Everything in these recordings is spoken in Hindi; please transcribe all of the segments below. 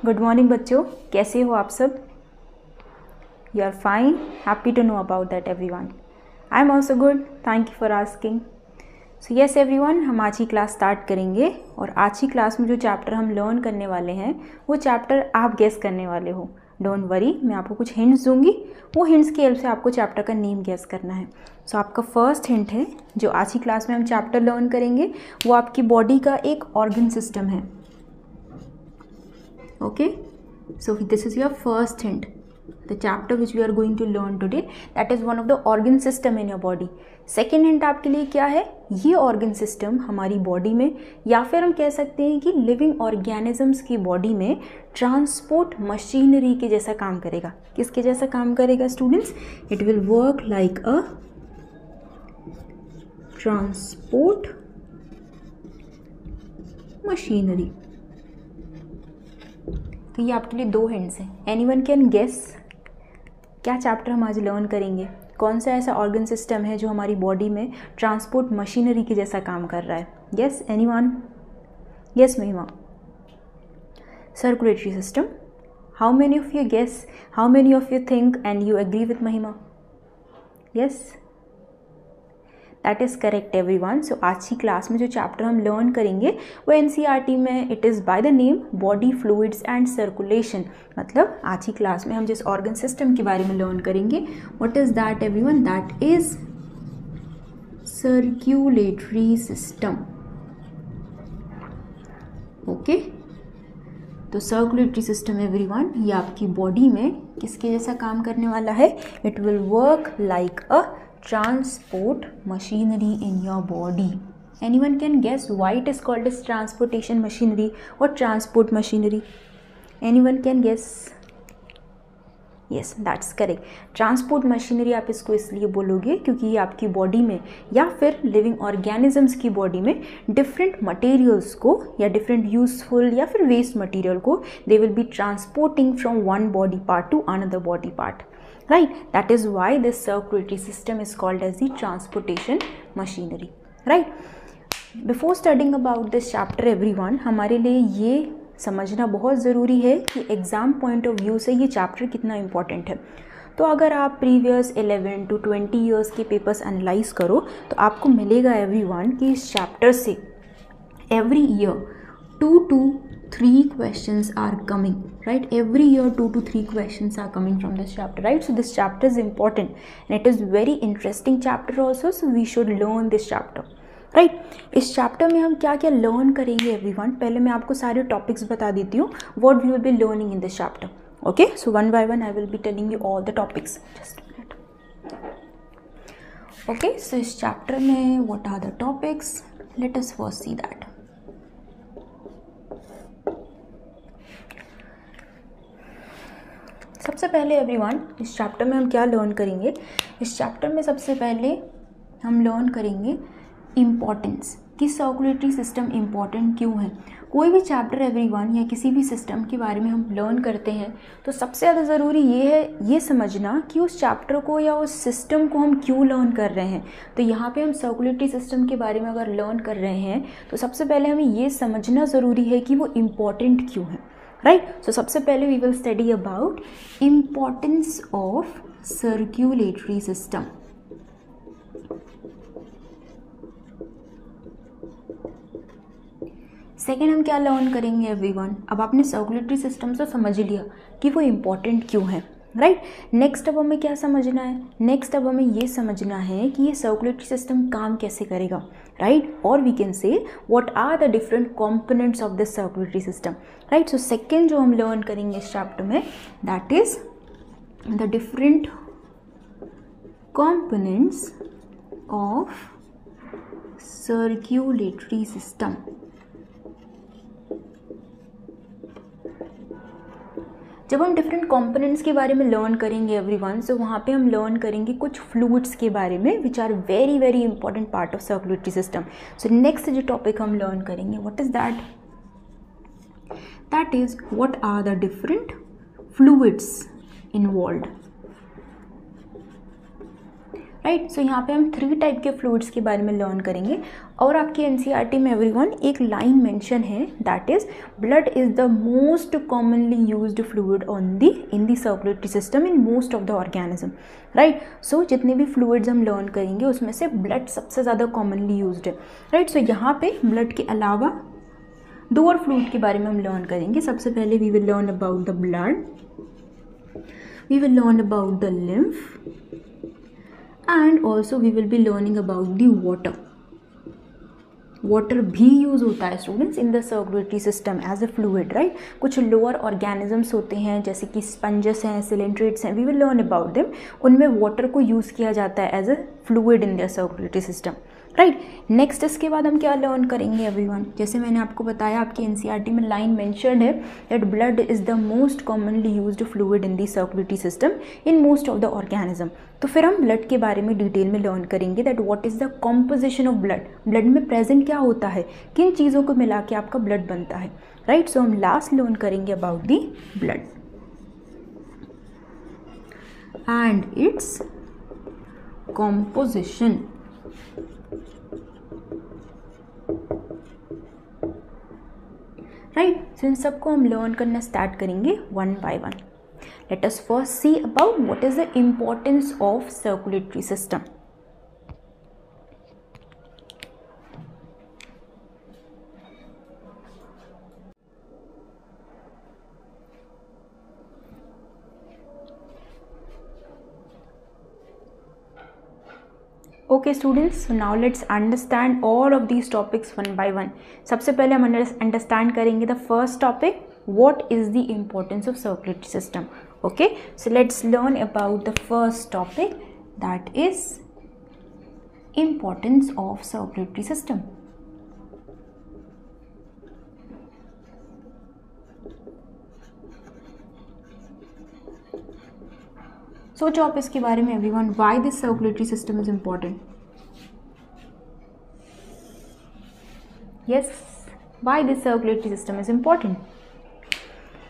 गुड मॉर्निंग बच्चों, कैसे हो आप सब? You are fine, happy to know about that everyone. I am also good, thank you for asking. So yes everyone, हम आज ही क्लास स्टार्ट करेंगे और आज ही क्लास में जो चैप्टर हम लर्न करने वाले हैं वो चैप्टर आप गेस करने वाले हो। डोंट वरी, मैं आपको कुछ हिंट्स दूंगी, वो हिंट्स की हेल्प से आपको चैप्टर का नेम गेस करना है। सो आपका फर्स्ट हिंट है, जो आज ही क्लास में हम चैप्टर लर्न करेंगे वो आपकी बॉडी का एक ऑर्गन सिस्टम है। Okay, so this is your first hint. The chapter which we are going to learn today, that is one of the organ system in your body. Second hint आपके लिए क्या है? ये organ system हमारी body में, या फिर हम कह सकते हैं कि living organisms की body में transport machinery के जैसा काम करेगा। किसके जैसा काम करेगा students? It will work like a transport machinery. तो ये आपके लिए दो हिंट्स हैं। एनीवन कैन गेस क्या चैप्टर हम आज लर्न करेंगे? कौन सा ऐसा ऑर्गन सिस्टम है जो हमारी बॉडी में ट्रांसपोर्ट मशीनरी के जैसा काम कर रहा है? Yes anyone? Yes Mahima? Circulatory system. How many of you guess? How many of you think and you agree with Mahima? Yes, that is correct everyone. So आज की क्लास में जो चैप्टर हम लर्न करेंगे वो एनसीईआरटी में it is by the name body fluids and circulation. मतलब आज की क्लास में हम जिस ऑर्गन सिस्टम के बारे में लर्न करेंगे what is that everyone? That is circulatory system. Okay, तो सर्कुलेटरी सिस्टम एवरीवन ये आपकी बॉडी में किसके जैसा काम करने वाला है? It will work like a transport machinery in your body. Anyone can guess why it is called as transportation machinery or transport machinery? Anyone can guess? Yes, that's correct. Transport machinery आप इसको इसलिए बोलोगे क्योंकि ये आपकी बॉडी में या फिर लिविंग ऑर्गेनिजम्स की बॉडी में डिफरेंट मटेरियल्स को या डिफरेंट यूजफुल या फिर वेस्ट मटेरियल को दे will B transporting from one body part two another body part. Right, that is why this circulatory system is called as the transportation machinery. Right, before studying about this chapter everyone, हमारे लिए ये समझना बहुत ज़रूरी है कि एग्ज़ाम पॉइंट ऑफ व्यू से ये चैप्टर कितना इम्पॉर्टेंट है. तो अगर आप प्रीवियस 11 to 20 ईयर्स के पेपर्स एनालाइज करो तो आपको मिलेगा एवरीवन कि इस चैप्टर से every year 2 to 3 questions are coming, right? Every year 2 to 3 questions are coming from this chapter, right? So this chapter is important and it is very interesting chapter also, so we should learn this chapter, right? इस chapter में हम क्या क्या learn करेंगे everyone? पहले मैं आपको सारे topics बता देती हूँ what we will be learning in this chapter. Okay, so one by one I will be telling you all the topics. Just a minute. Okay, so इस chapter में what are the topics? Let us first see that. सबसे पहले एवरीवन इस चैप्टर में हम क्या लर्न करेंगे? इस चैप्टर में सबसे पहले हम लर्न करेंगे इम्पॉर्टेंस कि सर्कुलेटरी सिस्टम इम्पॉर्टेंट क्यों है. कोई भी चैप्टर एवरीवन या किसी भी सिस्टम के बारे में हम लर्न करते हैं तो सबसे ज़्यादा ज़रूरी ये है ये समझना कि उस चैप्टर को या उस सिस्टम को हम क्यों लर्न कर रहे हैं. तो यहाँ पे हम सर्कुलेटरी सिस्टम के बारे में अगर लर्न कर रहे हैं तो सबसे पहले हमें ये समझना ज़रूरी है कि वो इम्पॉर्टेंट क्यों है. राइट, सो सबसे पहले we will study about importance of circulatory system. Second हम क्या लर्न करेंगे एवरीवन? अब आपने सर्कुलेटरी सिस्टम से समझ लिया कि वो इम्पॉर्टेंट क्यों है. राइट, नेक्स्ट अब हमें क्या समझना है? नेक्स्ट अब हमें ये समझना है कि ये सर्कुलेटरी सिस्टम काम कैसे करेगा. राइट, और we can say what are the different components of this circulatory system. Right, so second जो हम लर्न करेंगे इस चैप्टर में that is the different components of circulatory system. जब हम डिफरेंट कंपोनेंट्स के बारे में लर्न करेंगे एवरीवन, सो वहाँ पे हम लर्न करेंगे कुछ फ्लूइड्स के बारे में which are very very important part of circulatory system. So next जो टॉपिक हम लर्न करेंगे what is that? That is what are the different fluids involved. Right. So यहाँ पे हम 3 टाइप के फ्लूइड्स के बारे में लर्न करेंगे और आपकी एनसीईआरटी में एवरीवन एक लाइन मेंशन है, that is blood is the most commonly used fluid in the circulatory system in most of the organism, right. So जितने भी फ्लूइड्स हम लर्न करेंगे उसमें से ब्लड सबसे ज़्यादा कॉमनली यूज्ड है, राइट। सो यहाँ पे ब्लड के अलावा 2 और फ्लूइड के बारे में हम लर्न करेंगे। सबसे पहले we will learn about the blood, we will learn about the lymph and also we will be learning about the water. Water भी यूज़ होता है students in the circulatory system as a fluid, right. कुछ लोअर ऑर्गेनिजम्स होते हैं जैसे कि स्पंजस हैं, सिलेंट्रेट्स हैं, we will learn about them. उनमें वाटर को यूज़ किया जाता है as a fluid in the circulatory system, right. Next इसके बाद हम क्या लर्न करेंगे एवरीवन, जैसे मैंने आपको बताया आपकी एनसीईआरटी में लाइन मेंशन्ड है that blood is the most commonly used fluid in the circulatory system in most of the organism. तो फिर हम ब्लड के बारे में डिटेल में लर्न करेंगे that what is the composition of blood, blood में प्रेजेंट क्या होता है, किन चीज़ों को मिला के आपका ब्लड बनता है, राइट। सो हम लास्ट लर्न करेंगे about the blood and its composition, right. So इन सबको हम लर्न करना स्टार्ट करेंगे 1 by 1। Let us first see about what is the importance of circulatory system. Okay students, so now let's understand all of these topics 1 by 1। सबसे पहले हम अंडरस्टैंड करेंगे the first topic, what is the importance of circulatory system. Okay, so let's learn about the first topic, that is importance of circulatory system. सोचो आप इसके बारे में everyone, why this circulatory system is important. Yes, why this circulatory system is important.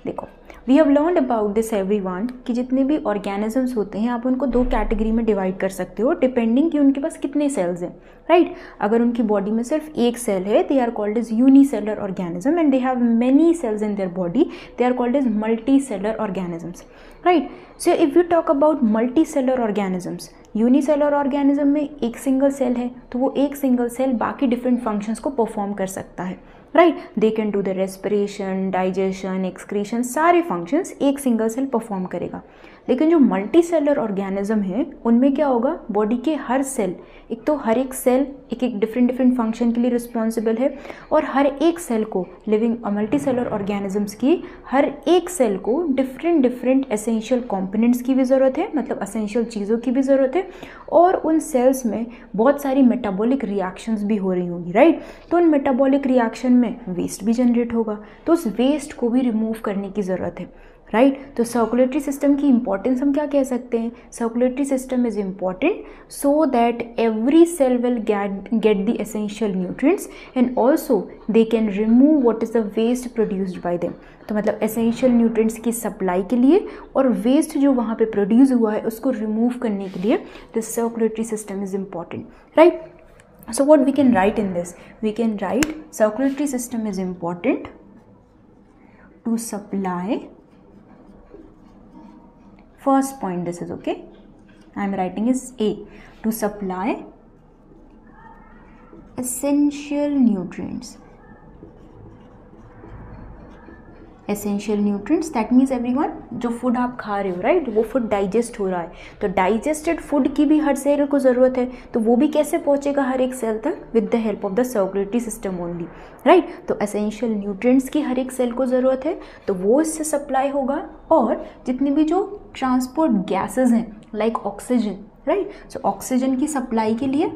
देखो, we have learned about this everyone कि जितने भी ऑर्गेनिजम्स होते हैं आप उनको 2 कैटेगरी में डिवाइड कर सकते हो डिपेंडिंग कि उनके पास कितने सेल्स हैं, राइट। अगर उनकी बॉडी में सिर्फ एक सेल है, they are called as unicellular organism and they have many cells in their body, they are called as multi cellular organisms, right. So if you talk about multi cellular organisms, unicellular organism में एक सिंगल सेल है तो वो एक सिंगल सेल बाकी डिफरेंट फंक्शंस को परफॉर्म कर सकता है, राइट। They can do the respiration, digestion, excretion, सारे फंक्शंस एक सिंगल सेल परफॉर्म करेगा। लेकिन जो मल्टी सेलर ऑर्गेनिज्म है उनमें क्या होगा, बॉडी के हर सेल, एक तो हर एक सेल एक एक डिफरेंट फंक्शन के लिए रिस्पॉन्सिबल है और हर एक सेल को, लिविंग मल्टी सेलर ऑर्गेनिजम्स की हर एक सेल को डिफरेंट एसेंशियल कॉम्पोनेंट्स की भी ज़रूरत है, मतलब एसेंशियल चीज़ों की भी ज़रूरत है, और उन सेल्स में बहुत सारी मेटाबॉलिक रिएक्शंस भी हो रही होंगी, राइट। तो उन मेटाबॉलिक रिएक्शन में वेस्ट भी जनरेट होगा, तो उस वेस्ट को भी रिमूव करने की ज़रूरत है, राइट। तो सर्कुलेटरी सिस्टम की इंपॉर्टेंस हम क्या कह सकते हैं, circulatory system is important so that every cell will get the essential nutrients and also they can remove what is the waste produced by them. तो मतलब एसेंशियल न्यूट्रिएंट्स की सप्लाई के लिए और वेस्ट जो वहाँ पे प्रोड्यूस हुआ है उसको रिमूव करने के लिए this circulatory system is important, right. So what we can write in this? We can write circulatory system is important to supply, first point this is okay, I am writing is A, to supply essential nutrients. Essential nutrients that means everyone, जो फूड आप खा रहे हो, राइट, वो फूड डाइजेस्ट हो रहा है, तो डाइजेस्टेड फूड की भी हर सेल को ज़रूरत है, तो वो भी कैसे पहुंचेगा हर एक सेल तक, with the help of the circulatory system only, right. तो एसेंशियल न्यूट्रिएंट्स की हर एक सेल को ज़रूरत है, तो वो इससे सप्लाई होगा, और जितनी भी जो ट्रांसपोर्ट गैसेज हैं like oxygen, right, so oxygen की सप्लाई के लिए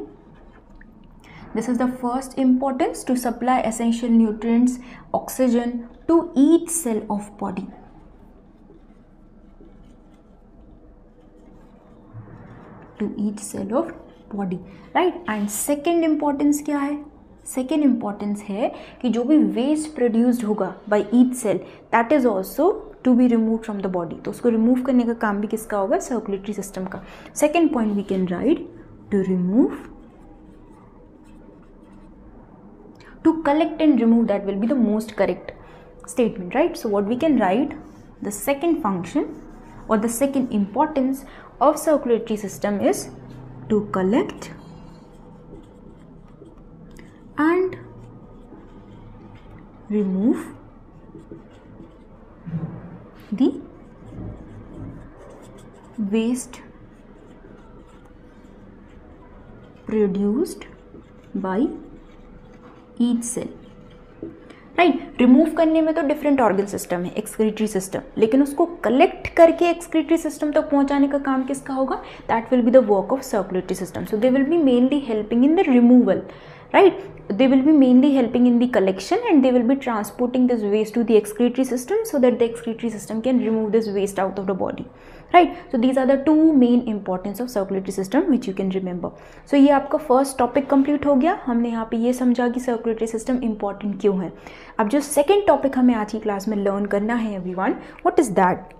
this is the first importance to supply essential nutrients, oxygen to each cell of body. To each cell of body, right? And second importance क्या है? Second importance है कि जो भी waste produced होगा by each cell, that is also to be removed from the body. तो उसको remove करने का काम भी किसका होगा? Circulatory system का. Second point we can write, to remove, to collect and remove, that will be the most correct statement, right? So what we can write, the second function or the second importance of circulatory system is to collect and remove the waste produced by each cell, right. Remove करने में तो डिफरेंट ऑर्गन सिस्टम है, एक्सक्रीटरी सिस्टम, लेकिन उसको कलेक्ट करके एक्सक्रीटरी सिस्टम तक पहुंचाने का काम किसका होगा? That will be the work of circulatory system. So they will B mainly helping in the removal, right? They will be mainly helping in the collection and they will be transporting this waste to the excretory system so that the excretory system can remove this waste out of the body, right? So these are the two main importance of circulatory system which you can remember. So ये आपका first topic complete हो गया। हमने यहाँ पे ये समझा कि circulatory system important क्यों है। अब जो second topic हमें आज की क्लास में learn करना है everyone, what is that?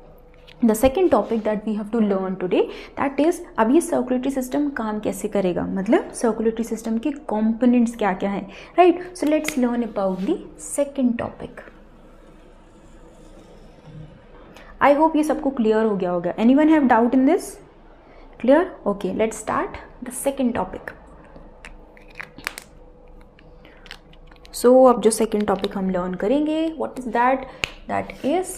The second topic that we have to learn today, that is अब ये circulatory system काम कैसे करेगा, मतलब circulatory system के components क्या क्या हैं, right? So let's learn about the second topic. I hope ये सबको clear हो गया होगा. Anyone have doubt in this? Clear? Okay, let's start the second topic. So अब जो second topic हम learn करेंगे, what is that? That is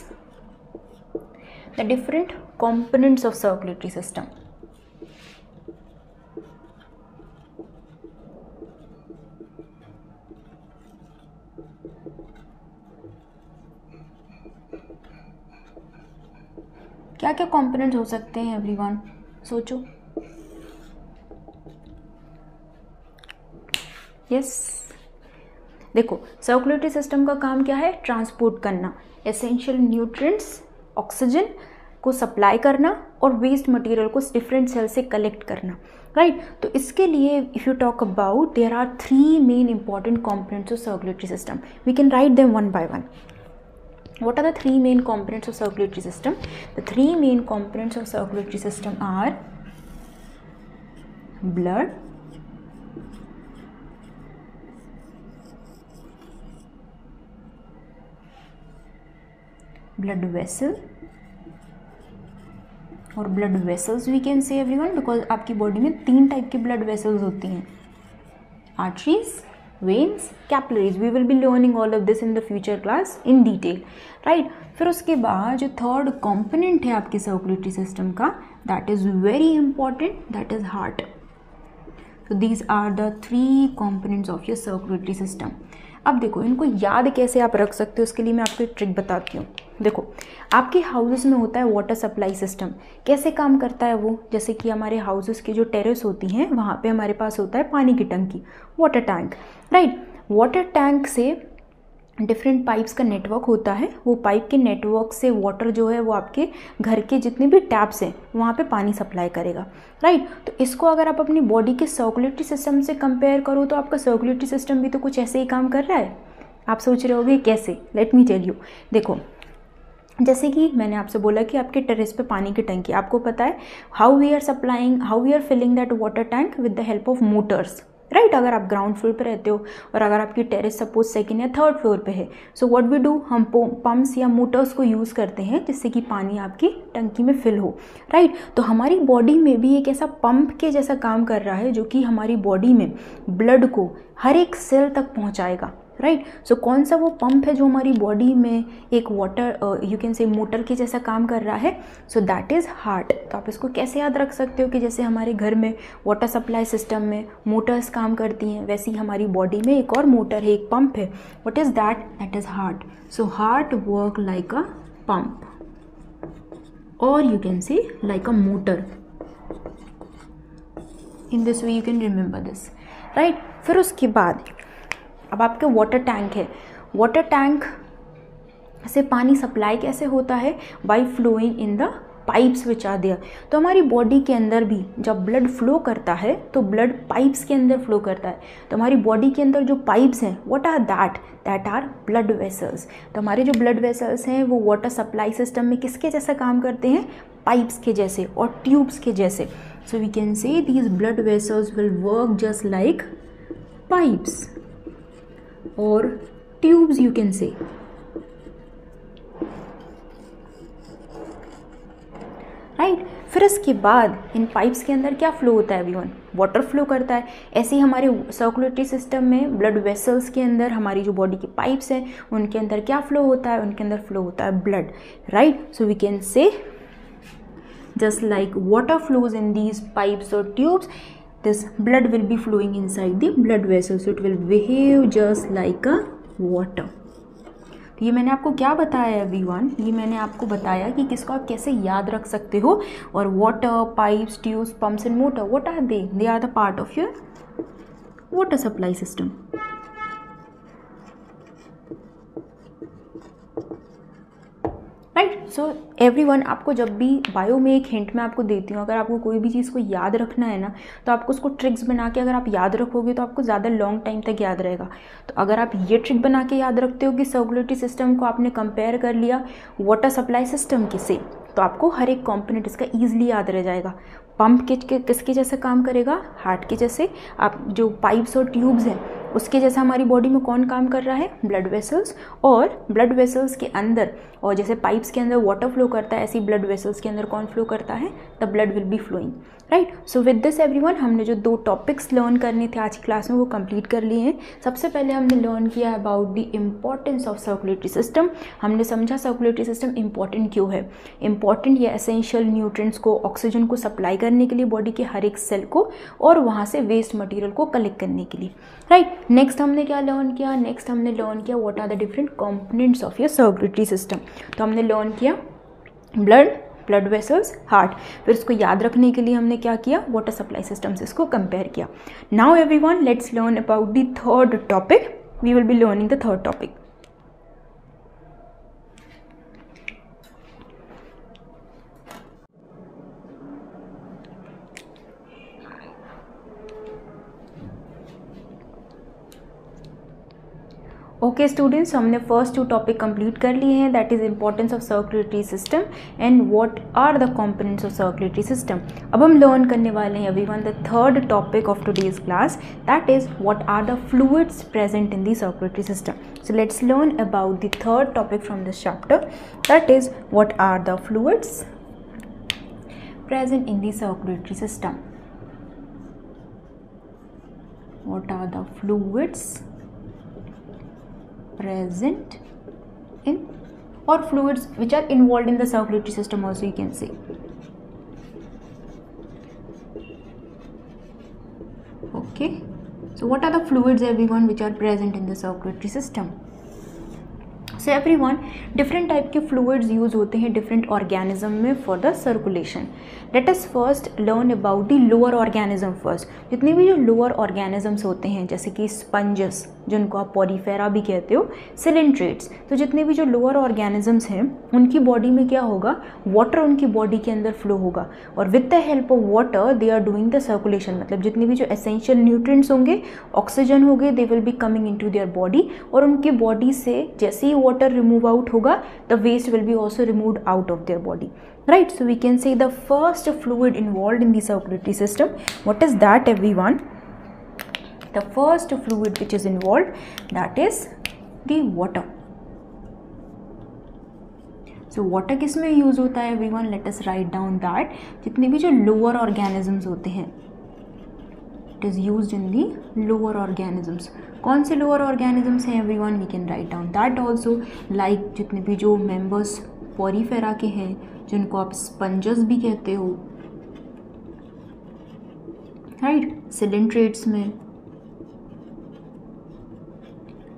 the different components of circulatory system. क्या क्या components हो सकते हैं everyone? सोचो। Yes. देखो, circulatory system का काम क्या है? ट्रांसपोर्ट करना essential nutrients, ऑक्सीजन को सप्लाई करना और वेस्ट मटेरियल को डिफरेंट सेल से कलेक्ट करना, राइट? तो इसके लिए if you talk about, there are three main important components of circulatory system. We can write them one by one. What are the three main components of circulatory system? The three main components of circulatory system are blood, blood vessel और blood vessels we can say everyone, because आपकी बॉडी में तीन टाइप की ब्लड वेसल्स होती हैं, arteries, veins, capillaries. We will be learning all of this in the future class in detail, right? फिर उसके बाद जो थर्ड कंपोनेंट है आपके सर्कुलेटरी सिस्टम का, that is very important, that is heart. So these are the three components of your circulatory system. अब देखो, इनको याद कैसे आप रख सकते हो, उसके लिए मैं आपको एक ट्रिक बताती हूँ. देखो, आपके हाउसेस में होता है वाटर सप्लाई सिस्टम. कैसे काम करता है वो? जैसे कि हमारे हाउसेस की जो टेरेस होती हैं, वहाँ पे हमारे पास होता है पानी की टंकी, water tank, right? Water tank से डिफरेंट पाइप्स का नेटवर्क होता है. वो पाइप के नेटवर्क से वाटर जो है वो आपके घर के जितने भी टैप्स हैं वहाँ पे पानी सप्लाई करेगा, राइट? तो इसको अगर आप अपनी बॉडी के सर्कुलेटरी सिस्टम से कंपेयर करो तो आपका सर्कुलेटरी सिस्टम भी तो कुछ ऐसे ही काम कर रहा है. आप सोच रहे होगे कैसे? Let me tell you. देखो, जैसे कि मैंने आपसे बोला कि आपके टेरेस पे पानी की टंकी, आपको पता है how we are filling that water tank with the help of motors, right? अगर आप ग्राउंड फ्लोर पे रहते हो और अगर आपकी टेरेस सपोज सेकंड या थर्ड फ्लोर पे है, सो व्हाट वी डू, हम पंप्स या मोटर्स को यूज़ करते हैं जिससे कि पानी आपकी टंकी में फिल हो, राइट? तो हमारी बॉडी में भी एक ऐसा पंप के जैसा काम कर रहा है जो कि हमारी बॉडी में ब्लड को हर एक सेल तक पहुँचाएगा, राइट? सो कौन सा वो पंप है जो हमारी बॉडी में एक वाटर यू कैन से मोटर के जैसा काम कर रहा है? So that is heart. तो आप इसको कैसे याद रख सकते हो कि जैसे हमारे घर में वाटर सप्लाई सिस्टम में मोटर्स काम करती हैं, वैसे ही हमारी बॉडी में एक और मोटर है, एक पंप है. What is that? That is heart. So heart work like a pump और you can say like a motor. In this way you can remember this, right? फिर उसके बाद अब आपके वाटर टैंक है. वाटर टैंक से पानी सप्लाई कैसे होता है? By flowing in the pipes which are there. तो हमारी बॉडी के अंदर भी जब ब्लड फ्लो करता है तो ब्लड पाइप्स के अंदर फ्लो करता है. तो हमारी बॉडी के अंदर जो पाइप्स हैं, what are that are blood vessels. तो हमारे जो ब्लड वेसल्स हैं वो वाटर सप्लाई सिस्टम में किसके जैसा काम करते हैं? पाइप्स के जैसे और ट्यूब्स के जैसे. So we can say these blood vessels will work just like pipes और tubes you can say. Right. फिर इसके बाद इन पाइप्स के अंदर क्या फ्लो होता है एवरीवन? वाटर फ्लो करता है. ऐसे ही हमारे सर्कुलेटरी सिस्टम में ब्लड वेसल्स के अंदर हमारी जो बॉडी की पाइप्स हैं उनके अंदर क्या फ्लो होता है? उनके अंदर फ्लो होता है blood. Right. So we can say just like water flows in these pipes or tubes, this blood will be flowing inside the blood vessels, so it will behave just like a water. तो ये मैंने आपको क्या बताया एवरीवन? ये मैंने आपको बताया कि किसको आप कैसे याद रख सकते हो. और water, pipes, tubes, pumps and motor, what are they? They are the part of your water supply system. Right. So everyone, आपको जब भी बायो में एक हिंट मैं आपको देती हूँ, अगर आपको कोई भी चीज़ को याद रखना है ना, तो आपको उसको ट्रिक्स बना के अगर आप याद रखोगे तो आपको ज़्यादा लॉन्ग टाइम तक याद रहेगा. तो अगर आप ये ट्रिक बना के याद रखते हो कि सर्कुलेटरी सिस्टम को आपने कंपेयर कर लिया वाटर सप्लाई सिस्टम के से, तो आपको हर एक कॉम्पोनेंट इसका ईजिली याद रह जाएगा. पंप किसके जैसे काम करेगा? हार्ट के जैसे. आप जो पाइप्स और ट्यूब्स हैं उसके जैसा हमारी बॉडी में कौन काम कर रहा है? Blood vessels. और ब्लड वेसल्स के अंदर, और जैसे पाइप्स के अंदर वाटर फ्लो करता है, ऐसे ब्लड वेसल्स के अंदर कौन फ्लो करता है? The blood will be flowing. Right. So with this everyone, हमने जो 2 टॉपिक्स लर्न करने थे आज की क्लास में वो कंप्लीट कर लिए हैं. सबसे पहले हमने लर्न किया about the importance of circulatory system. हमने समझा सर्कुलेटरी सिस्टम इंपॉर्टेंट क्यों है. इंपॉर्टेंट या एसेंशियल न्यूट्रिएंट्स को, ऑक्सीजन को सप्लाई करने के लिए बॉडी के हर एक सेल को, और वहाँ से वेस्ट मटेरियल को कलेक्ट करने के लिए. राइट. नेक्स्ट हमने क्या लर्न किया? नेक्स्ट हमने लर्न किया what are the different components of your circulatory system. तो हमने लर्न किया ब्लड वेसल्स, हार्ट. फिर इसको याद रखने के लिए हमने क्या किया? वाटर सप्लाई सिस्टम से इसको कंपेयर किया. Now everyone, let's learn about the third topic. We will be learning the third topic. Okay students, हमने फर्स्ट 2 टॉपिक कंप्लीट कर लिए हैं. That is importance of circulatory system and what are the components of circulatory system. अब हम लर्न करने वाले हैं everyone the third topic of today's class. That is what are the fluids present in the circulatory system. So let's learn about the third topic from this chapter. That is what are the fluids present in the circulatory system. What are the fluids present in, or fluids which are involved in the circulatory system also you can say. Okay, so what are the fluids everyone which are present in the circulatory system? So everyone, different type के fluids use होते हैं different organism में for the circulation. Let us first learn about the lower organism first. जितने भी जो lower organisms होते हैं जैसे कि sponges, जिनको आप पोरीफेरा भी कहते हो, सिलेंट्रेट्स, तो जितने भी जो लोअर ऑर्गेनिजम्स हैं उनकी बॉडी में क्या होगा? वाटर उनकी बॉडी के अंदर फ्लो होगा, और with the help of water they are doing the circulation. मतलब जितने भी जो एसेंशियल न्यूट्रिएंट्स होंगे, ऑक्सीजन होंगे, they will be coming into their body, और उनकी बॉडी से जैसे ही वाटर रिमूव आउट होगा the waste will be also removed out of their body. Right, so we can say the first fluid involved in the circulatory system. What is that, everyone? The first fluid which is involved, that is the water. So water किस में यूज होता है everyone? Let us write down that. जितने भी जो lower organisms होते हैं, it is used in the lower organisms. कौन से lower organisms हैं everyone? We can write down that also. Like जितने भी जो members पोरीफेरा के हैं, जिनको आप स्पंजेस भी कहते हो, राइट, सिलेंट्रेट्स में.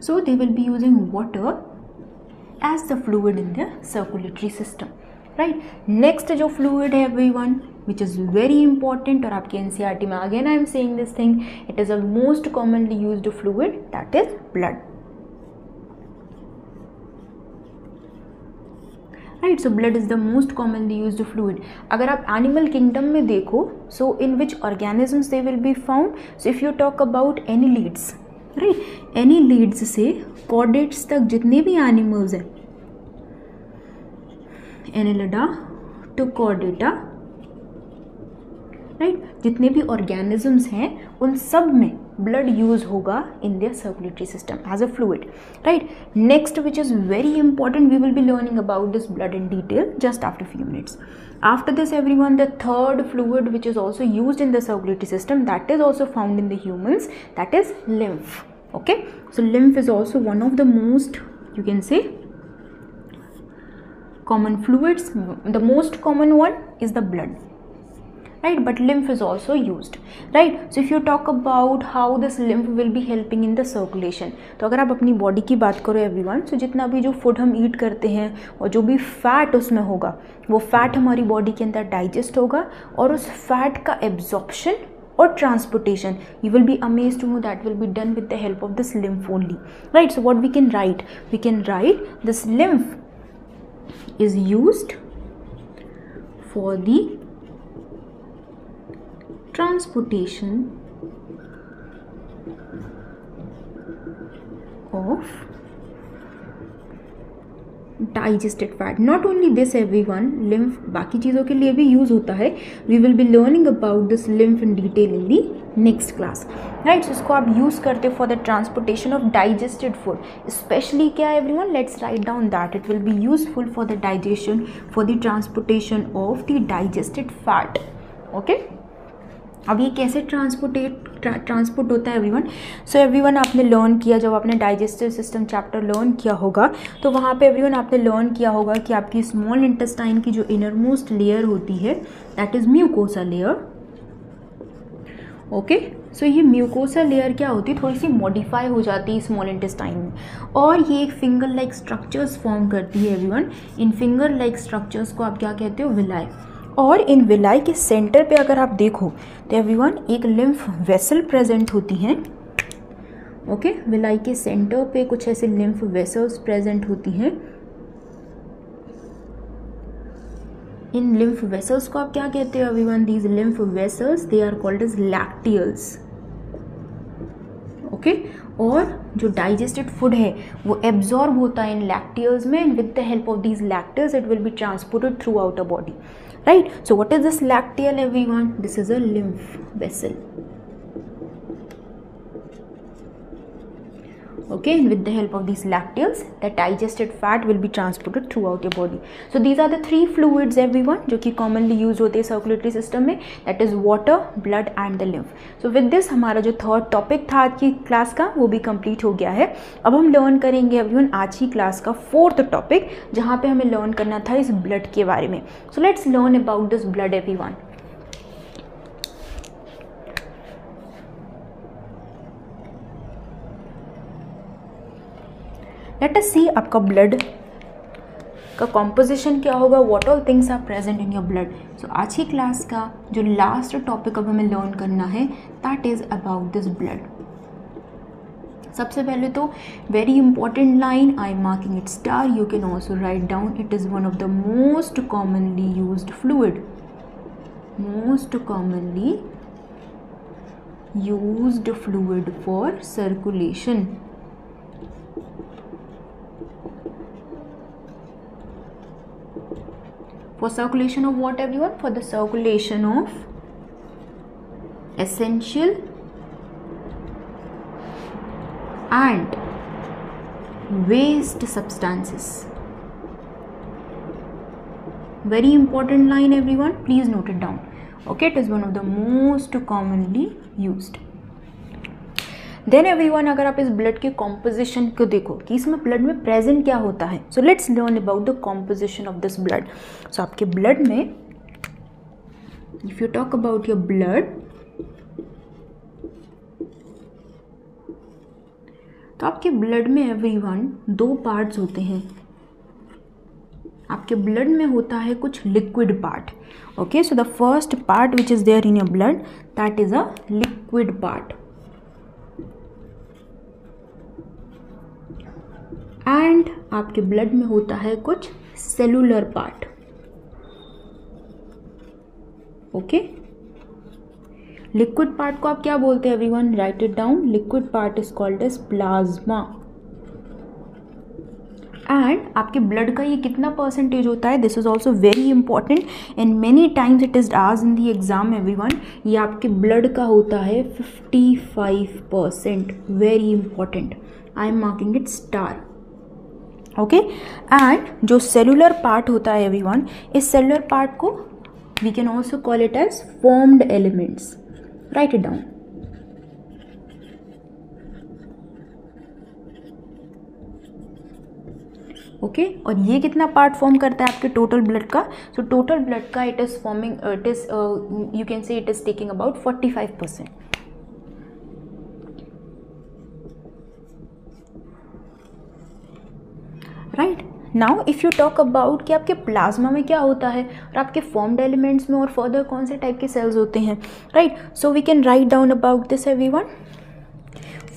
So they will be using water as the fluid in the circulatory system. Right, next जो फ्लूइड है everyone which is very important, और आपके एनसीईआरटी में again I am saying this thing, it is a most commonly used fluid, that is blood. Right, so blood is the most commonly used fluid. अगर आप एनिमल किंगडम में देखो, so in which organisms they will be found. So if you talk about annelids, right, annelids से कॉर्डेट्स तक जितने भी एनिमल्स हैं, एनिलिडा तो कॉर्डेटा, राइट, जितने भी ऑर्गेनिजम्स हैं उन सब में ब्लड यूज होगा in their circulatory system as a fluid, right. Next which is very important, we will be learning about this blood in detail just after few minutes. After this everyone, the third fluid which is also used in the circulatory system, that is also found in the humans, that is lymph. Okay, so lymph is also one of the most, you can say, common fluids. The most common one is the blood, right, but lymph is also used, right. So if you talk about how this lymph will be helping in the circulation, तो अगर आप अपनी बॉडी की बात करो एवरीवन, so जितना भी जो फूड हम ईट करते हैं और जो भी फैट उसमें होगा वो फैट हमारी बॉडी के अंदर डाइजेस्ट होगा और उस फैट का एब्जॉर्प्शन और transportation, you will be amazed to know that will be done with the help of this lymph only, right. So what we can write this lymph is used for the transportation of digested fat. Not only this everyone, lymph बाकी चीज़ों के लिए भी यूज़ होता है. We will be learning about this lymph in detail in the next class, right. So इसको आप यूज़ करते हो for the transportation of digested food. Especially क्या everyone, let's write down that it will be useful for the digestion, for the transportation of the digested fat. Okay. अब ये कैसे ट्रांसपोर्ट होता है एवरीवन. सो एवरीवन आपने लर्न किया, जब आपने डाइजेस्टिव सिस्टम चैप्टर लर्न किया होगा तो वहाँ पे एवरीवन आपने लर्न किया होगा कि आपकी स्मॉल इंटेस्टाइन की जो इनर मोस्ट लेयर होती है that is mucosa layer. Okay, so ये म्यूकोसा लेयर क्या होती है, थोड़ी सी मॉडिफाई हो जाती है स्मॉल इंटेस्टाइन में और ये एक फिंगर लाइक स्ट्रक्चर्स फॉर्म करती है everyone. In finger like structures को आप क्या कहते हो, विलाई. और इन विलाई के सेंटर पे अगर आप देखो तो एवरीवन एक लिम्फ वेसल प्रेजेंट होती हैं. ओके, विलाई के सेंटर पे कुछ ऐसे लिम्फ वेसल्स प्रेजेंट होती हैं. इन लिम्फ वेसल्स को आप क्या कहते हो everyone, these lymph vessels they are called as lacteals. Okay, और जो डाइजेस्टेड फूड है वो एब्जॉर्ब होता है इन लैक्टियल्स में and with the help of these lacteals it will be transported throughout a body, right. So what is this lacteal everyone, this is a lymph vessel. Okay, and with the help of these lacteals the digested fat will be transported throughout your body. So these are the three fluids everyone जो कि commonly use होते हैं circulatory system में, that is water, blood and the lymph. So with this हमारा जो third topic था आज की क्लास का वो भी complete हो गया है. अब हम लर्न करेंगे everyone आज की क्लास का fourth topic जहाँ पे हमें लर्न करना था इस blood के बारे में. So let's learn about this blood everyone. Let us see आपका ब्लड का कॉम्पोजिशन क्या होगा, what all things are present in your blood. So आज की क्लास का जो लास्ट टॉपिक अब हमें लर्न करना है that is about this blood. सबसे पहले तो very important line, I am marking it star, you can also write down, it is one of the most commonly used fluid, most commonly used fluid for circulation. For circulation of what everyone? For the circulation of essential and waste substances. Very important line everyone, please note it down. Okay, it is one of the most commonly used. Then everyone अगर आप इस ब्लड के कॉम्पोजिशन को देखो कि इसमें ब्लड में प्रेजेंट क्या होता है, so let's learn about the composition of this blood. So आपके ब्लड में, if you talk about your blood, तो आपके ब्लड में एवरीवन दो पार्ट्स होते हैं. आपके ब्लड में होता है कुछ liquid part. Okay, so the first part which is there in your blood that is a liquid part. And आपके ब्लड में होता है कुछ cellular part. Okay, liquid part को आप क्या बोलते हैं everyone, write it down. Liquid part is called as plasma and आपके ब्लड का ये कितना परसेंटेज होता है, this is also very important and many times it is asked in the exam everyone, ये आपके ब्लड का होता है 55%, very important, I am marking it star, okay. And जो सेलुलर पार्ट होता है एवरीवन, इस सेलुलर पार्ट को we can also call it as formed elements, write it down. Okay और ये कितना पार्ट फॉर्म करता है आपके टोटल ब्लड का, सो टोटल ब्लड का it is forming, it is you can से it is taking about 45%, right. Now if you talk about कि आपके प्लाज्मा में क्या होता है और आपके फॉर्म्ड एलिमेंट्स में और फर्दर कौन से टाइप के सेल्स होते हैं, right, so we can write down about this everyone.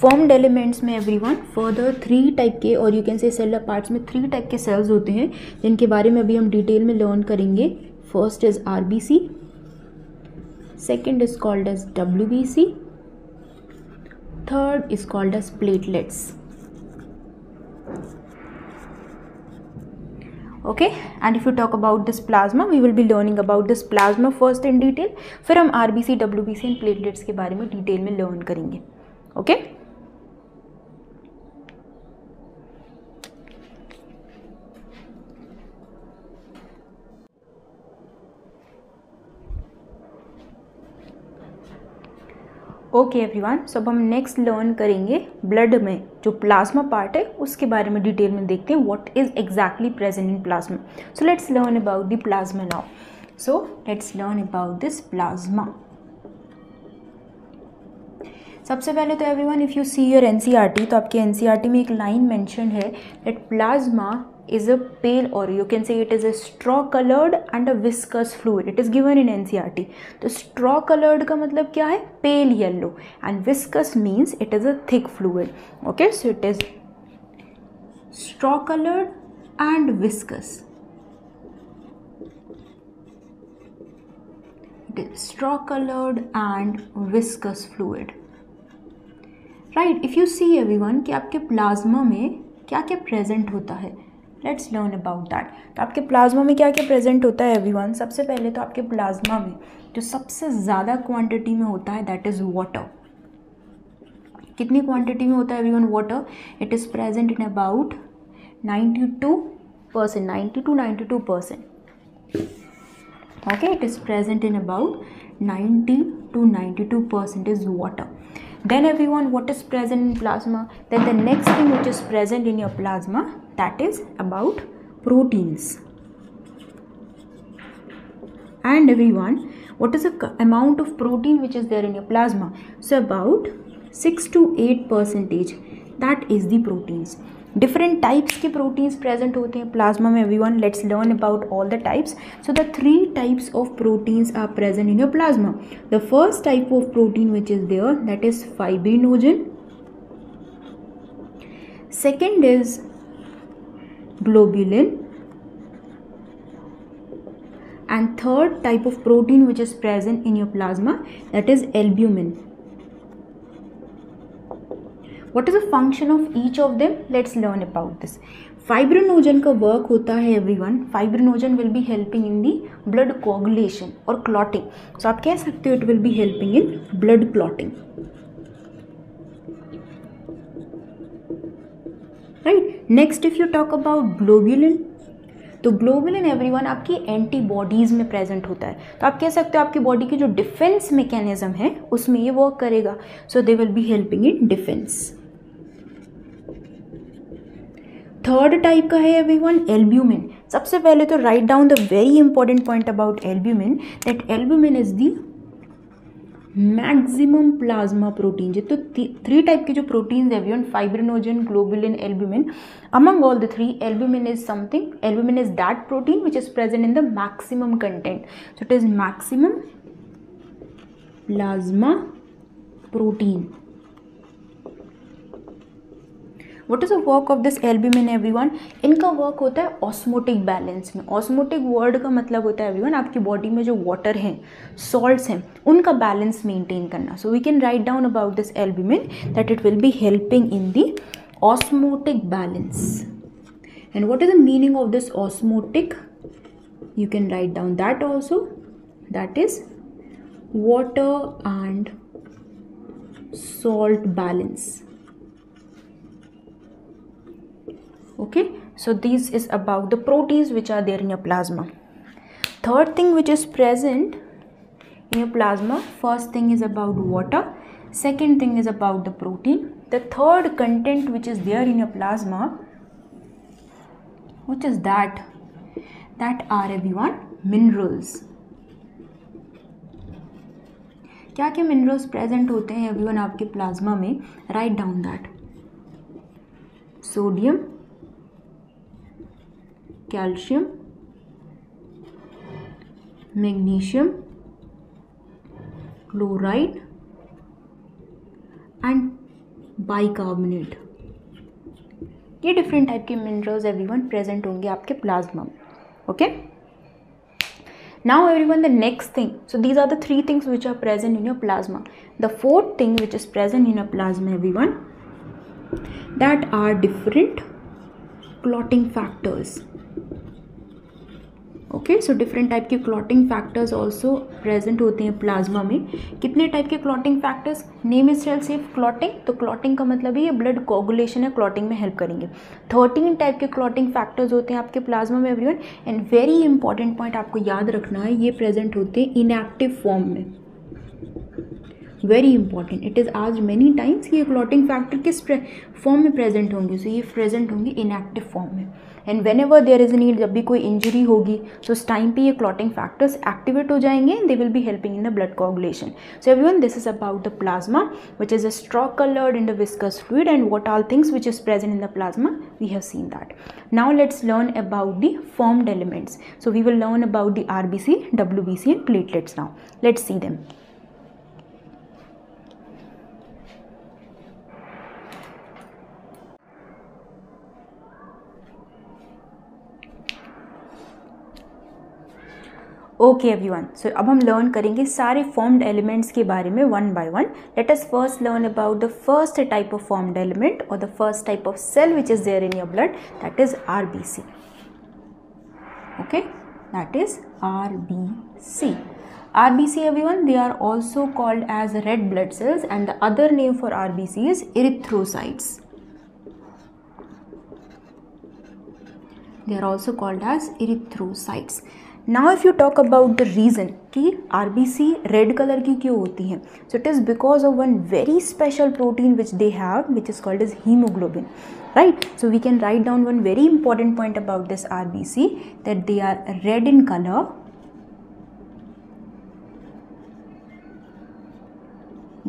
Formed elements में एवरीवन फर्दर 3 टाइप के, और you can say cellular parts में 3 टाइप के सेल्स होते हैं जिनके बारे में अभी हम डिटेल में लर्न करेंगे। First is RBC, second is called as WBC, third is called as platelets, okay, and if you talk about this plasma, we will be learning about this plasma first in detail, फिर हम RBC, WBC and platelets के बारे में डिटेल में लर्न करेंगे, okay। ओके एवरीवन, सो अब हम नेक्स्ट लर्न करेंगे ब्लड में जो प्लाज्मा पार्ट है उसके बारे में डिटेल में देखते हैं, what is exactly present in plasma. So let's learn about the plasma now. So let's learn about this plasma. सबसे पहले तो everyone if you see your NCERT, तो आपके NCERT में एक लाइन मेंशन है that plasma is a pale, or you can say it is a straw colored and a viscous fluid, it is given in NCERT। तो straw colored का मतलब क्या है, pale yellow, and viscous means it is a thick fluid, okay, so it is straw colored and viscous, it is straw colored and viscous fluid, right। if you see everyone कि आपके प्लाज्मा में क्या क्या प्रेजेंट होता है, लेट्स लर्न अबाउट दैट। तो आपके प्लाज्मा में क्या क्या प्रेजेंट होता है एवरीवन, सबसे पहले तो आपके प्लाज्मा में जो सबसे ज़्यादा क्वांटिटी में होता है दैट इज़ वाटर। कितनी क्वांटिटी में होता है everyone water, it is present in about 92%, 90 to 92%, okay, it is present in about 90 to 92% is water। Then everyone, what is present in plasma? Then the next thing which is present in your plasma, that is about proteins. And everyone, what is the amount of protein which is there in your plasma? So about 6 to 8%, that is the proteins। Different types के प्रोटीन्स प्रेजेंट होते हैं प्लाज्मा में everyone, let's learn about all the types. So the 3 types of proteins are present in your plasma. The first type of protein which is there that is fibrinogen, second is globulin, and third type of protein which is present in your plasma, that is albumin। What is the function of each of them? Let's learn about this। Fibrinogen का वर्क होता है everyone, fibrinogen will be helping in the blood coagulation और क्लॉटिंग। सो आप कह सकते हो it will be helping in blood clotting, right. Next if you talk about globulin, तो ग्लोबुलिन एवरीवन आपकी एंटीबॉडीज में प्रेजेंट होता है। तो आप कह सकते हो आपकी बॉडी की जो डिफेंस मैकेनिज्म है उसमें ये वर्क करेगा, so they will be helping in defence. Third type का है एवरीवन एल्ब्यूमिन। सबसे पहले तो write down the very important point about albumin, that albumin is the maximum plasma protein. तो 3 टाइप के जो प्रोटीन्स है everyone, fibrinogen, globulin, albumin, among all the 3 albumin is something, albumin is that protein which is present in the maximum content, so it is maximum plasma protein. What is the work of this albumin everyone? इनका वर्क होता है ऑस्मोटिक बैलेंस में। ऑस्मोटिक वर्ड का मतलब होता है एवरीवन आपकी बॉडी में जो वाटर हैं, सॉल्ट्स हैं, उनका बैलेंस मेंटेन करना। So we can write down about this albumin that it will be helping in the osmotic balance. And what is the meaning of this osmotic? You can write down that also. That is water and salt balance. Okay, so this is about the proteins which are there in your plasma. Third thing which is present in your plasma, first thing is about water, second thing is about the protein. The third content which is there in your plasma, which is that are everyone minerals. क्या क्या मिनरल्स प्रेजेंट होते हैं एवरीवन आपके प्लाज्मा में? Right down that. Sodium, calcium, magnesium, chloride and bicarbonate. ये डिफरेंट टाइप के मिनरल्स एवरीवन प्रेजेंट होंगे आपके प्लाज्मा में. Okay, now everyone, the next thing, so these are the three things which are present in your plasma. The fourth thing which is present in your plasma everyone, that are different clotting factors. Okay, so different type के क्लॉटिंग फैक्टर्स ऑल्सो प्रेजेंट होते हैं प्लाज्मा में. कितने टाइप के clotting factors? Name is self clotting. तो क्लॉटिंग का मतलब ये ब्लड कोगुलेशन या क्लॉटिंग में हेल्प करेंगे. 13 टाइप के क्लॉटिंग फैक्टर्स होते हैं आपके प्लाज्मा में everyone. And very important point आपको याद रखना है, ये प्रेजेंट होते हैं इनएक्टिव फॉर्म में. वेरी इंपॉर्टेंट, इट इज़ आज मेनी टाइम्स कि ये क्लॉटिंग फैक्टर किस फॉर्म में प्रेजेंट होंगे. सो ये प्रेजेंट होंगे इनएक्टिव फॉर्म में. And whenever there is need, जब भी कोई इंजरी होगी तो उस टाइम पे ये क्लॉटिंग फैक्टर्स एक्टिवेट हो जाएंगे and they will be helping in the blood coagulation. So everyone, this is about the plasma which is a straw coloured in the viscous fluid and what all things which is present in the plasma, we have seen that. Now let's learn about the formed elements. So we will learn about the RBC, WBC and platelets now. Let's see them. Okay everyone, so अब हम लर्न करेंगे सारे फॉर्म्ड एलिमेंट्स के बारे में one by one. Let us first learn about the first type of formed element और the first type of cell which is there in your blood, that is RBC. Okay, that is RBC. RBC everyone, they are also called as red blood cells and the other name for RBC is erythrocytes. They are also called as erythrocytes. Now if you talk about the reason कि RBC रेड कलर की क्यों होती हैं, so it is because of one very special protein which they have which is called as hemoglobin, right? So we can write down one very important point about this RBC, that they are red in color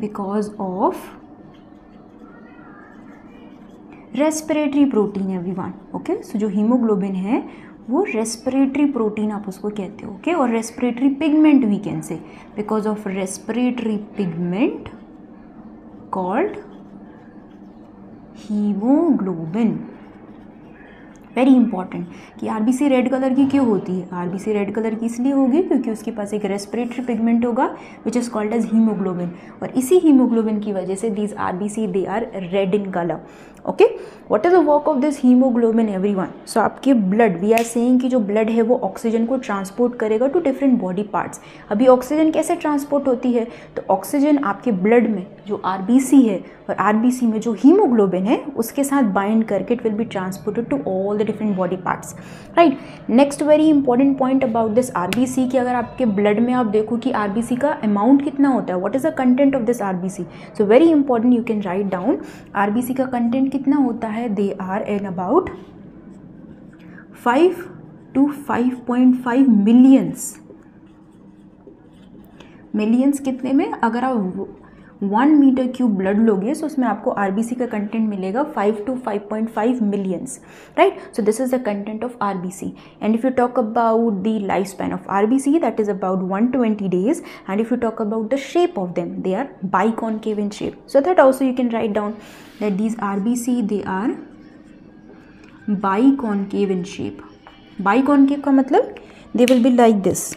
because of respiratory protein everyone. Okay, so जो हीमोग्लोबिन है वो रेस्पिरेटरी प्रोटीन आप उसको कहते हो. ओके, और respiratory pigment we can say, because of respiratory pigment called haemoglobin. Very important कि RBC रेड कलर की क्यों होती है. RBC रेड कलर की इसलिए होगी क्योंकि उसके पास एक रेस्पिरेटरी पिगमेंट होगा which is called as haemoglobin, और इसी हीमोग्लोबिन की वजह से these RBC they are red in colour. Okay, what is the work of this haemoglobin everyone? So आपके ब्लड, वी आर सेइंग कि जो ब्लड है वो ऑक्सीजन को ट्रांसपोर्ट करेगा टू डिफरेंट बॉडी पार्ट्स. अभी ऑक्सीजन कैसे ट्रांसपोर्ट होती है? तो ऑक्सीजन आपके ब्लड में जो RBC है और RBC में जो हीमोग्लोबिन है उसके साथ बाइंड करके it will be transported to all the different body parts, right. Next very important point about this RBC कि अगर आपके ब्लड में आप देखो कि RBC का अमाउंट कितना होता है, what is the content of this RBC. So very important, you can write down RBC का कंटेंट कितना होता है. They are in about 5 to 5.5 millions कितने में? अगर आप 1 मीटर क्यूब ब्लड लोगे तो उसमें आपको RBC का कंटेंट मिलेगा 5 to 5.5 millions, right. So this is the content of RBC. And if you talk about the life span of RBC, that is about 120 days. And if you talk about the shape of them, they are biconcave in shape. So that also you can write down that these RBC they are biconcave in shape. Biconcave का मतलब they will be like this.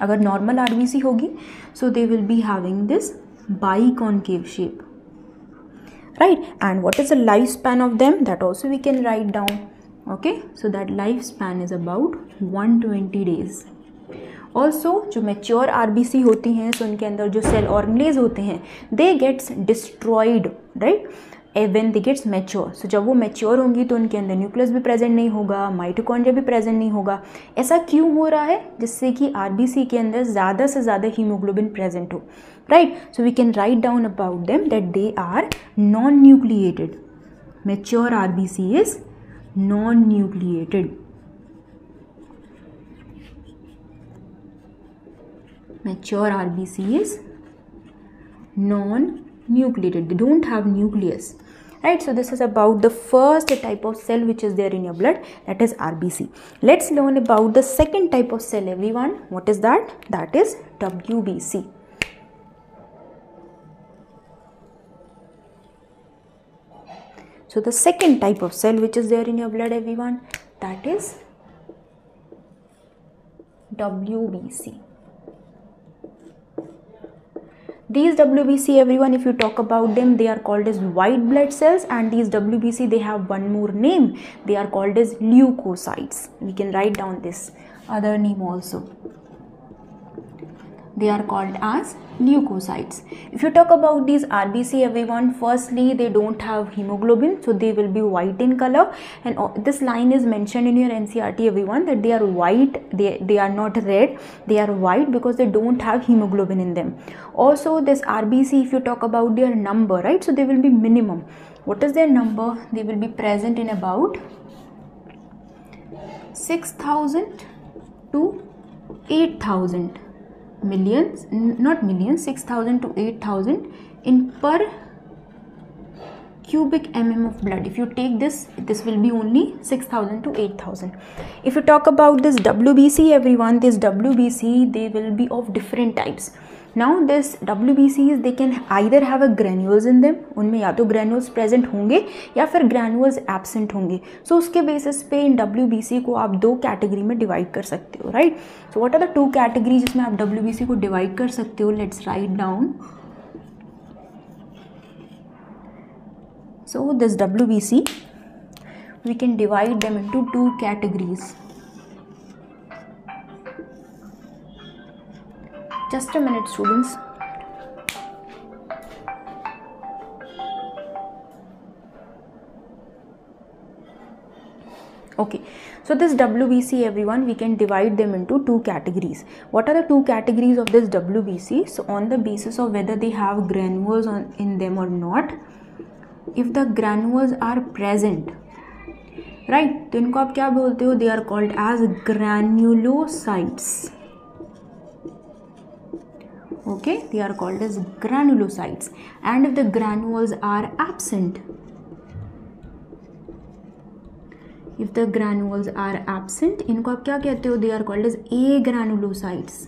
अगर नॉर्मल RBC होगी सो they will be having this biconcave shape, right. And what is the lifespan of them? That also we can write down. Okay, so that life span is about 120 days. Also जो मैच्योर आरबीसी होती हैं, सो उनके अंदर जो सेल ऑर्गेनेज होते हैं, they gets destroyed, right, when they gets mature. So जब वो मैच्योर होंगी तो उनके अंदर न्यूक्लियस भी प्रेजेंट नहीं होगा, माइटोकॉन्ड्रिया भी प्रेजेंट नहीं होगा। ऐसा क्यों हो रहा है? जिससे कि आरबीसी के अंदर ज़्यादा से ज़्यादा हीमोग्लोबिन प्रेजेंट हो, right. So we can write down about them that they are non nucleated. Mature RBC is non nucleated. Mature RBC is non-nucleated. They don't have nucleus, right? So this is about the first type of cell which is there in your blood, that is RBC. Let's learn about the second type of cell, everyone. What is that? That is WBC. So the second type of cell which is there in your blood, everyone, that is WBC. These WBC, everyone, if you talk about them, they are called as white blood cells, and these WBC, they have one more name. They are called as leukocytes. We can write down this other name also. They are called as leukocytes. If you talk about these RBC, everyone, firstly, they don't have hemoglobin, so they will be white in color, and this line is mentioned in your NCERT, everyone, that they are white. They are not red, they are white because they don't have hemoglobin in them. Also, this RBC, if you talk about their number, right, so they will be minimum. What is their number? They will be present in about 6,000 to 8,000 millions, not millions, 6,000 to 8,000 in per cubic mm of blood. If you take this will be only 6,000 to 8,000. If you talk about this WBC, everyone, this WBC, they will be of different types. Now this WBCs, they can either have a granules in them, उनमें या तो granules present होंगे या फिर granules absent होंगे. So उसके basis पे इन WBC को आप दो category में divide कर सकते हो, right? So what are the two categories जिसमें आप WBC को divide कर सकते हो? Let's write down. So this WBC, we can divide them into two categories. Just a minute, students. Okay, so this WBC, everyone, we can divide them into two categories. What are the two categories of this WBC? So on the basis of whether they have granules in them or not. If the granules are present, right, तो इनको आप क्या बोलते हो? They are called as granulocytes. Okay, they are called as granulocytes. And if the granules are absent, इनको आप क्या कहते हो? They are called as agranulocytes.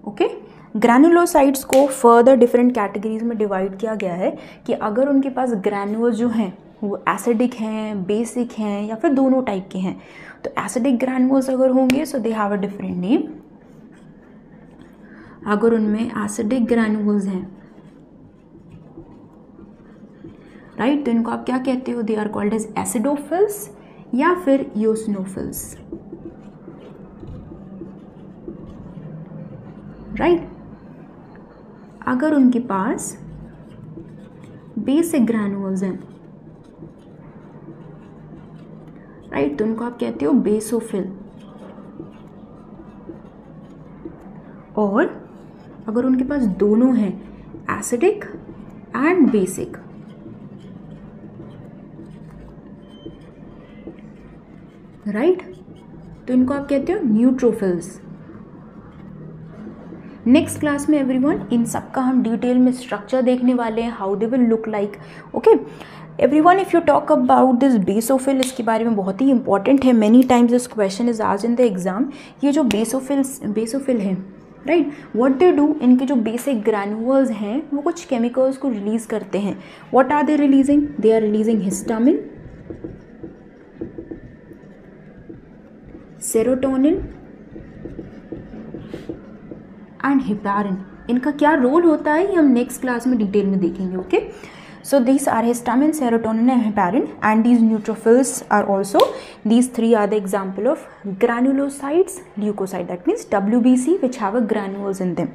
Okay, granulocytes को फर्दर डिफरेंट कैटेगरीज में डिवाइड किया गया है कि अगर उनके पास ग्रैनुल्स जो हैं वो एसिडिक हैं, बेसिक हैं, या फिर दोनों टाइप के हैं. तो एसिडिक ग्रैनुल्स अगर होंगे, so they have a different name. अगर उनमें एसिडिक ग्रैनुल्स हैं, राइट, तो इनको आप क्या कहते हो? They are called as acidophils या फिर यूसिनोफिल्स, राइट. अगर उनके पास बेसिक ग्रैनुल्स हैं, राइट, तो उनको आप कहते हो बेसोफिल. और अगर उनके पास दोनों हैं, एसिडिक एंड बेसिक, राइट, तो इनको आप कहते हो न्यूट्रोफिल्स. नेक्स्ट क्लास में एवरीवन इन सब का हम डिटेल में स्ट्रक्चर देखने वाले हैं, how they will look like. Okay everyone, if you talk about this basophil, इसके बारे में बहुत ही इंपॉर्टेंट है. Many times this question is asked in the exam. ये जो बेसोफिल है, राइट, व्हाट दे डू, इनके जो बेसिक ग्रैनुअल्स हैं वो कुछ केमिकल्स को रिलीज करते हैं. What are they releasing? They are releasing histamine, serotonin and heparin. इनका क्या रोल होता है ये हम नेक्स्ट क्लास में डिटेल में देखेंगे. Okay, so these are histamine, serotonin and heparin, and these neutrophils are also, these three are the example of granulocytes, leukocyte, that means WBC, which have a granules in them.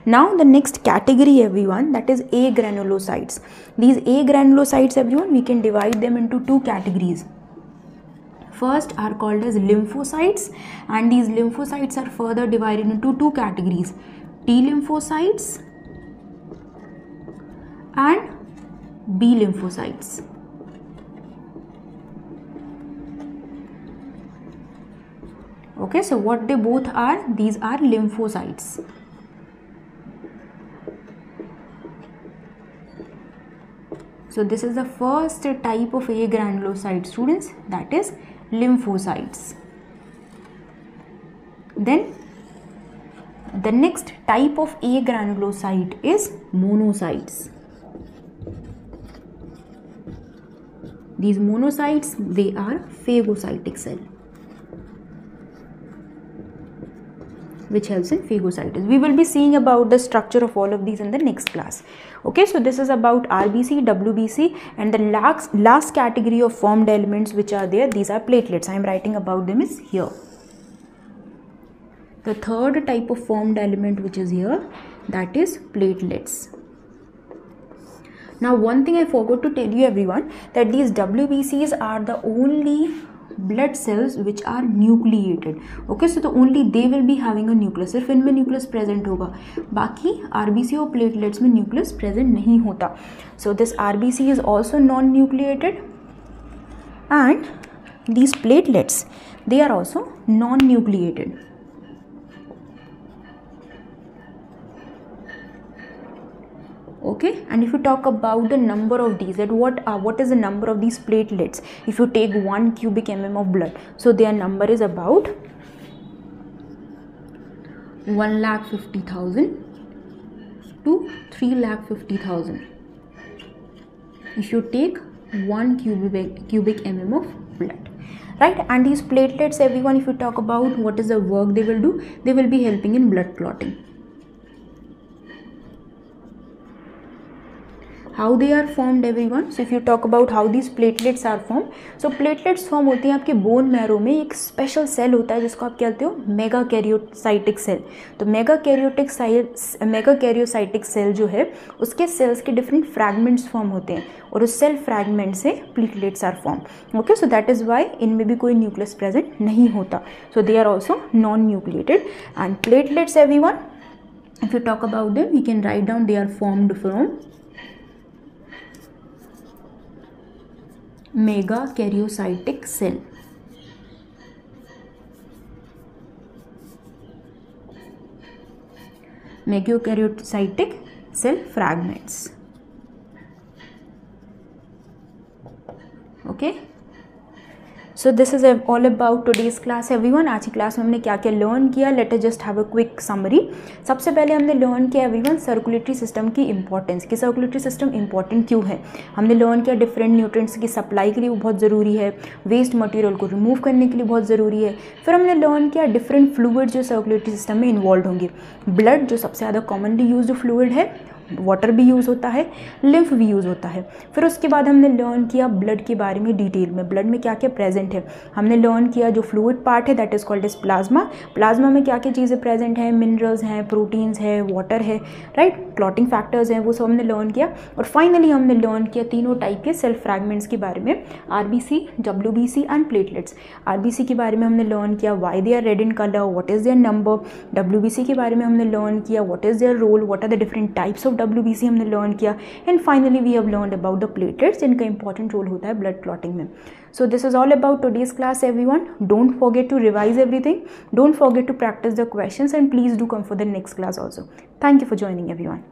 Now the next category everyone, that is agranulocytes. These agranulocytes everyone, we can divide them into two categories. First are called as lymphocytes, and these lymphocytes are further divided into two categories, T lymphocytes and B lymphocytes. Okay, so what they both are, these are lymphocytes. So this is the first type of agranulocyte students, that is lymphocytes. Then the next type of agranulocyte is monocytes. These monocytes, they are phagocytic cell, which helps in phagocytosis. We will be seeing about the structure of all of these in the next class. Okay, so this is about RBC, WBC, and the last category of formed elements which are there, these are platelets. I am writing about them is here. The third type of formed element which is here, that is platelets. Now one thing I forgot to tell you everyone, that these WBCs are the only blood cells which are nucleated. Okay, so only they will be having a nucleus, सिर्फ इनमें nucleus present होगा, बाकी RBC और platelets में nucleus present नहीं होता. So this RBC is also non-nucleated, and these platelets, they are also non-nucleated. Okay, and if you talk about the number of these, that what is the number of these platelets if you take 1 cubic mm of blood, so their number is about 1,50,000 to 3,50,000 if you take 1 cubic mm of blood, right? And these platelets everyone, if you talk about what is the work they will do, they will be helping in blood clotting. How they are formed everyone, so if you talk about how these platelets are formed, so platelets form होती हैं आपके बोन मैरो में. एक स्पेशल सेल होता है जिसको आप कहते हो मेगा कैरियोसाइटिक सेल. तो मेगा कैरियोसाइटिक सेल जो है, उसके सेल्स के डिफरेंट फ्रैगमेंट्स फॉर्म होते हैं, और उस सेल फ्रैगमेंट से platelets are form. Okay, so that is why इनमें भी कोई न्यूक्लियस प्रेजेंट नहीं होता. So they are also non nucleated. And platelets everyone, if you talk about them, we can write down they are formed from megakaryocytic cell. Megakaryocytic cell fragments. Okay, so this is all about today's class everyone. आज की क्लास में हमने क्या क्या लर्न किया, let us just have a quick summary. सबसे पहले हमने लर्न किया एवरीवन सर्कुलेटरी सिस्टम की इंपॉर्टेंस, कि सर्कुलेटरी सिस्टम इंपॉर्टेंट क्यों है. हमने लर्न किया डिफरेंट न्यूट्रिएंट्स की सप्लाई के लिए वो बहुत ज़रूरी है, वेस्ट मटेरियल को रिमूव करने के लिए बहुत ज़रूरी है. फिर हमने लर्न किया डिफरेंट फ्लूइड जो सर्कुलेटरी सिस्टम में इन्वॉल्व होंगे. ब्लड जो सबसे ज़्यादा कॉमनली यूज्ड फ्लूइड है, वाटर भी यूज़ होता है, लिम्फ भी यूज़ होता है. फिर उसके बाद हमने लर्न किया ब्लड के बारे में डिटेल में, ब्लड में क्या क्या प्रेजेंट है. हमने लर्न किया जो फ्लूइड पार्ट है that is called as plasma. Plasma में क्या क्या चीज़ें प्रेजेंट हैं, मिनरल्स हैं, प्रोटीन्स है, वाटर है, राइट, क्लॉटिंग फैक्टर्स हैं, वो सब हमने लर्न किया. और फाइनली हमने लर्न किया तीनों टाइप के सेल फ्रैगमेंट्स के बारे में, RBC, WBC and platelets. RBC के बारे में हमने लर्न किया why they are red in colour, what is their number. WBC के बारे में हमने लर्न किया what is their role, what are the different types of WBC हमने लर्न किया. And finally we have learned about the platelets, इनका इंपॉर्टेंट रोल होता है ब्लड क्लॉटिंग में. So this is all about today's class everyone. Don't forget to revise everything. Don't forget to practice the questions, and please do come for the next class also. Thank you for joining everyone.